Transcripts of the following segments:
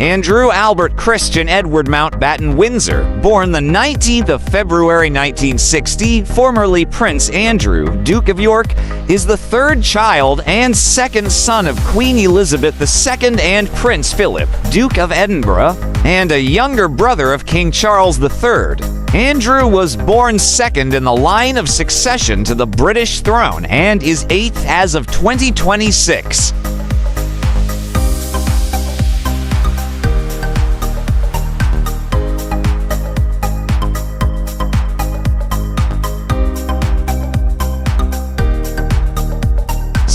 Andrew Albert Christian Edward Mountbatten Windsor, born the 19th of February 1960, formerly Prince Andrew, Duke of York, is the third child and second son of Queen Elizabeth II and Prince Philip, Duke of Edinburgh, and a younger brother of King Charles III. Andrew was born second in the line of succession to the British throne and is eighth as of 2026.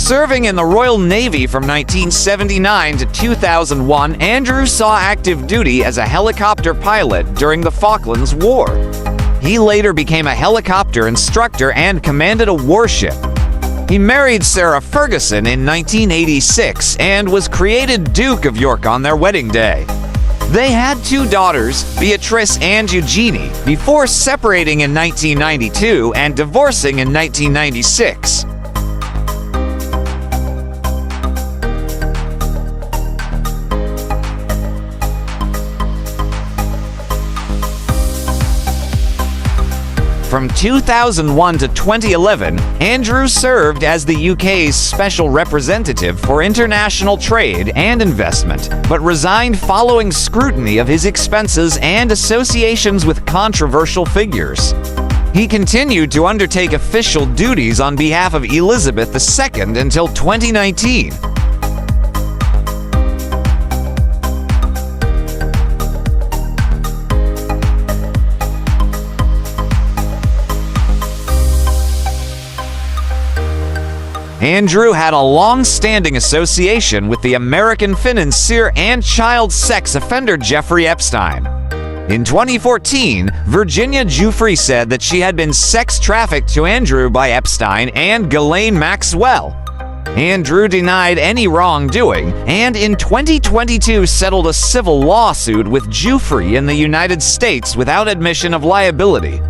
Serving in the Royal Navy from 1979 to 2001, Andrew saw active duty as a helicopter pilot during the Falklands War. He later became a helicopter instructor and commanded a warship. He married Sarah Ferguson in 1986 and was created Duke of York on their wedding day. They had two daughters, Beatrice and Eugenie, before separating in 1992 and divorcing in 1996. From 2001 to 2011, Andrew served as the UK's Special Representative for International Trade and Investment, but resigned following scrutiny of his expenses and associations with controversial figures. He continued to undertake official duties on behalf of Elizabeth II until 2019. Andrew had a long-standing association with the American financier and child sex offender Jeffrey Epstein. In 2014, Virginia Giuffre said that she had been sex trafficked to Andrew by Epstein and Ghislaine Maxwell. Andrew denied any wrongdoing, and in 2022 settled a civil lawsuit with Giuffre in the United States without admission of liability.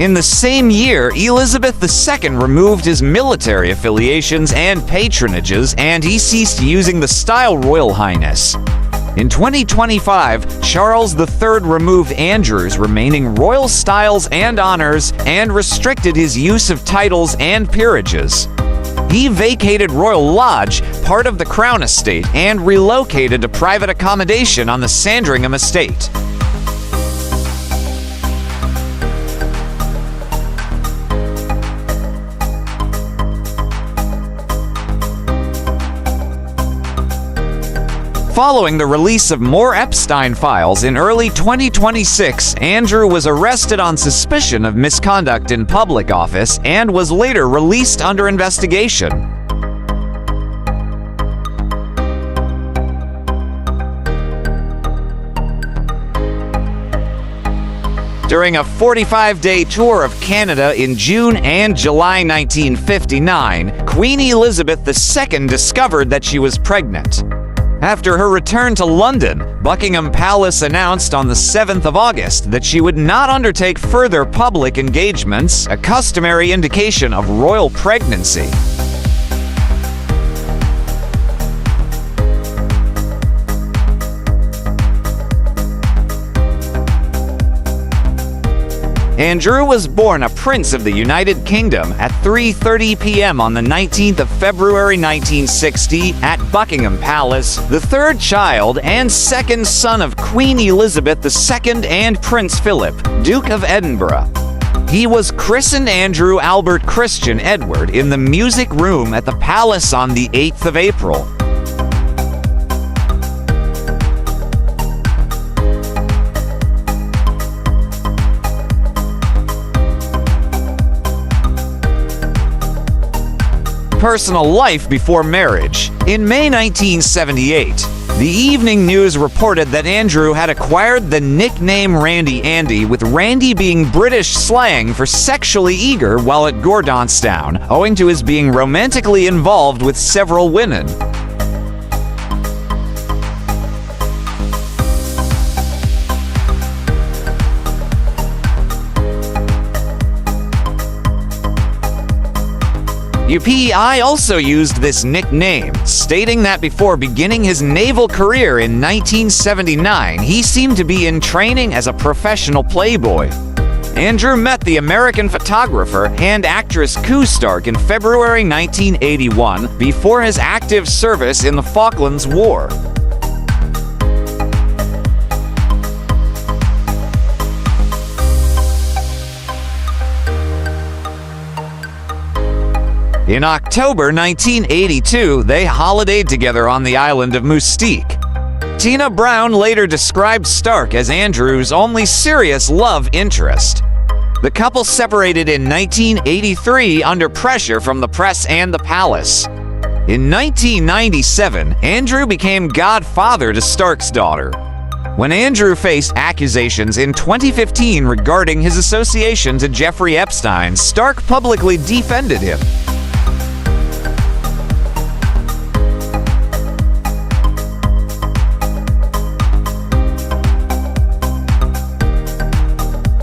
In the same year, Elizabeth II removed his military affiliations and patronages, and he ceased using the style Royal Highness. In 2025, Charles III removed Andrew's remaining royal styles and honors and restricted his use of titles and peerages. He vacated Royal Lodge, part of the Crown Estate, and relocated to private accommodation on the Sandringham Estate. Following the release of more Epstein files in early 2026, Andrew was arrested on suspicion of misconduct in public office and was later released under investigation. During a 45-day tour of Canada in June and July 1959, Queen Elizabeth II discovered that she was pregnant. After her return to London, Buckingham Palace announced on the 7th of August that she would not undertake further public engagements, a customary indication of royal pregnancy. Andrew was born a Prince of the United Kingdom at 3:30 p.m. on the 19th of February 1960 at Buckingham Palace, the third child and second son of Queen Elizabeth II and Prince Philip, Duke of Edinburgh. He was christened Andrew Albert Christian Edward in the music room at the palace on the 8th of April. Personal life before marriage. In May 1978, the Evening News reported that Andrew had acquired the nickname Randy Andy, with Randy being British slang for sexually eager while at Gordonstown, owing to his being romantically involved with several women. UPI also used this nickname, stating that before beginning his naval career in 1979, he seemed to be in training as a professional playboy. Andrew met the American photographer and actress Koo Stark in February 1981 before his active service in the Falklands War. In October 1982, they holidayed together on the island of Mustique. Tina Brown later described Stark as Andrew's only serious love interest. The couple separated in 1983 under pressure from the press and the palace. In 1997, Andrew became godfather to Stark's daughter. When Andrew faced accusations in 2015 regarding his association to Jeffrey Epstein, Stark publicly defended him.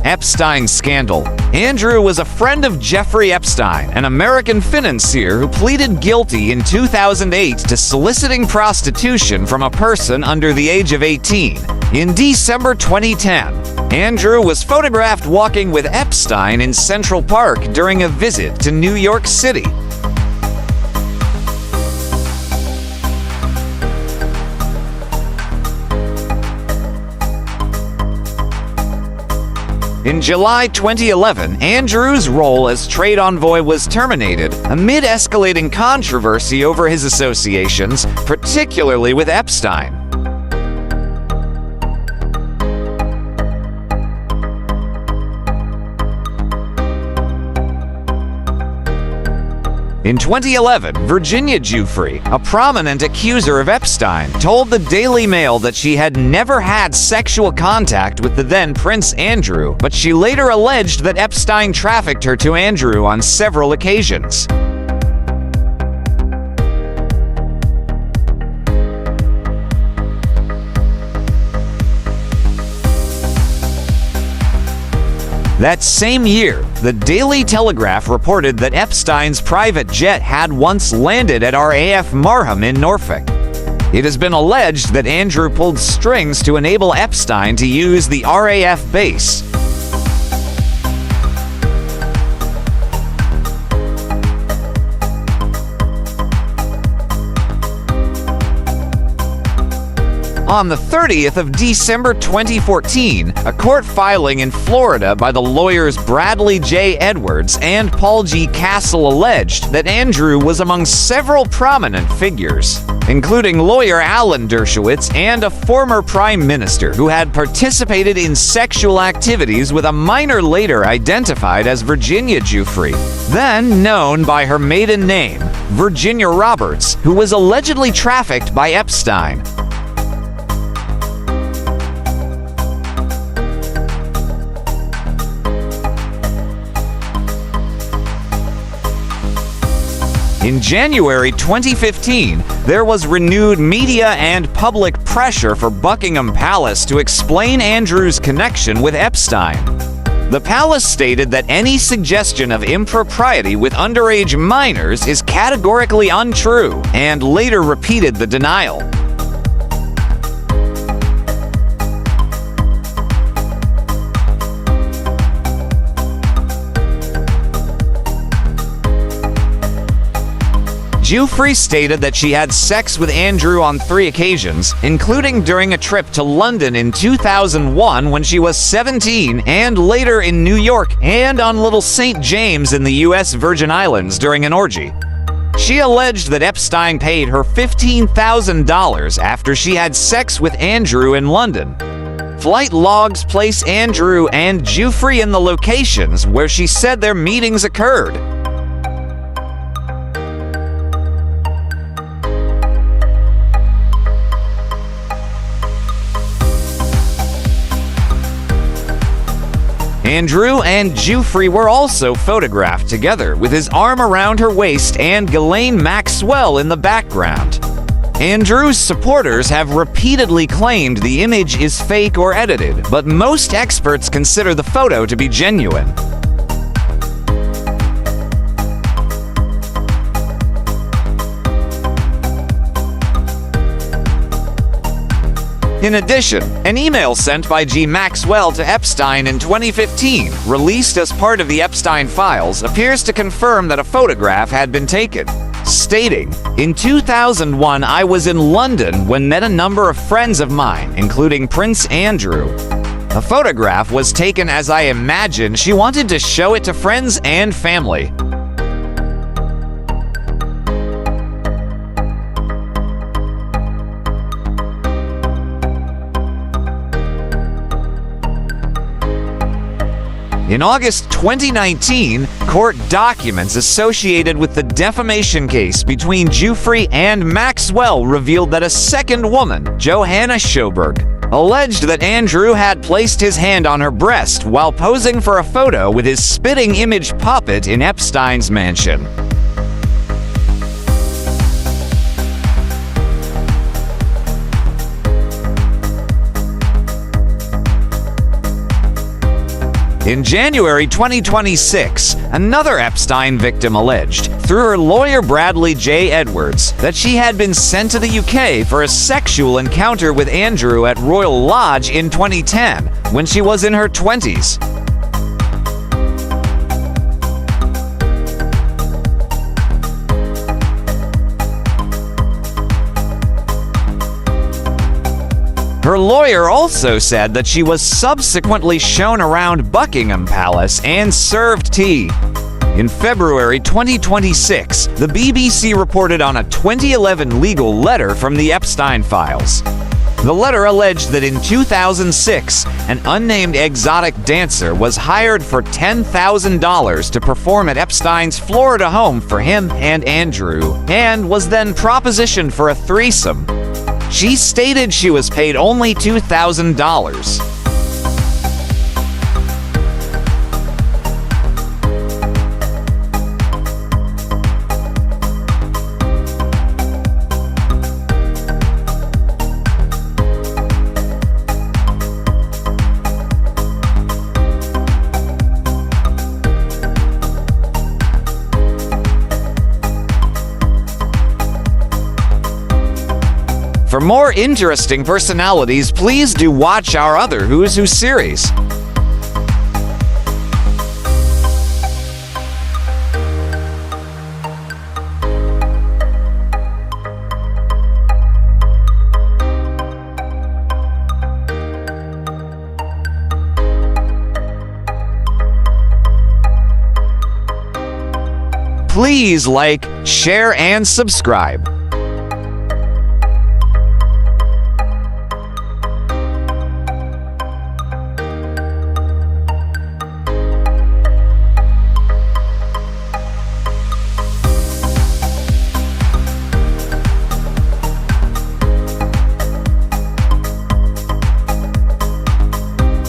Epstein scandal. Andrew was a friend of Jeffrey Epstein, an American financier who pleaded guilty in 2008 to soliciting prostitution from a person under the age of 18. In December 2010, Andrew was photographed walking with Epstein in Central Park during a visit to New York City. In July 2011, Andrew's role as trade envoy was terminated amid escalating controversy over his associations, particularly with Epstein. In 2011, Virginia Giuffre, a prominent accuser of Epstein, told the Daily Mail that she had never had sexual contact with the then Prince Andrew, but she later alleged that Epstein trafficked her to Andrew on several occasions. That same year, the Daily Telegraph reported that Epstein's private jet had once landed at RAF Marham in Norfolk. It has been alleged that Andrew pulled strings to enable Epstein to use the RAF base. On the 30th of December 2014, a court filing in Florida by the lawyers Bradley J. Edwards and Paul G. Castle alleged that Andrew was among several prominent figures, including lawyer Alan Dershowitz and a former prime minister who had participated in sexual activities with a minor later identified as Virginia Giuffre, then known by her maiden name, Virginia Roberts, who was allegedly trafficked by Epstein. In January 2015, there was renewed media and public pressure for Buckingham Palace to explain Andrew's connection with Epstein. The palace stated that any suggestion of impropriety with underage minors is categorically untrue, and later repeated the denial. Giuffre stated that she had sex with Andrew on 3 occasions, including during a trip to London in 2001 when she was 17, and later in New York and on Little St. James in the U.S. Virgin Islands during an orgy. She alleged that Epstein paid her $15,000 after she had sex with Andrew in London. Flight logs place Andrew and Giuffre in the locations where she said their meetings occurred. Andrew and Giuffre were also photographed together with his arm around her waist and Ghislaine Maxwell in the background. Andrew's supporters have repeatedly claimed the image is fake or edited, but most experts consider the photo to be genuine. In addition, an email sent by G. Maxwell to Epstein in 2015, released as part of the Epstein files, appears to confirm that a photograph had been taken, stating, "In 2001, I was in London when met a number of friends of mine, including Prince Andrew. A photograph was taken as I imagine she wanted to show it to friends and family." In August 2019, court documents associated with the defamation case between Giuffre and Maxwell revealed that a second woman, Johanna Sjoberg, alleged that Andrew had placed his hand on her breast while posing for a photo with his spitting image puppet in Epstein's mansion. In January 2026, another Epstein victim alleged, through her lawyer Bradley J. Edwards, that she had been sent to the UK for a sexual encounter with Andrew at Royal Lodge in 2010, when she was in her 20s. Her lawyer also said that she was subsequently shown around Buckingham Palace and served tea. In February 2026, the BBC reported on a 2011 legal letter from the Epstein files. The letter alleged that in 2006, an unnamed exotic dancer was hired for $10,000 to perform at Epstein's Florida home for him and Andrew, and was then propositioned for a threesome. She stated she was paid only $2,000. For more interesting personalities, please do watch our other Who's Who series. Please like, share, and subscribe.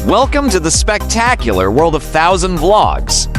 Welcome to the spectacular world of 1,000 vlogs.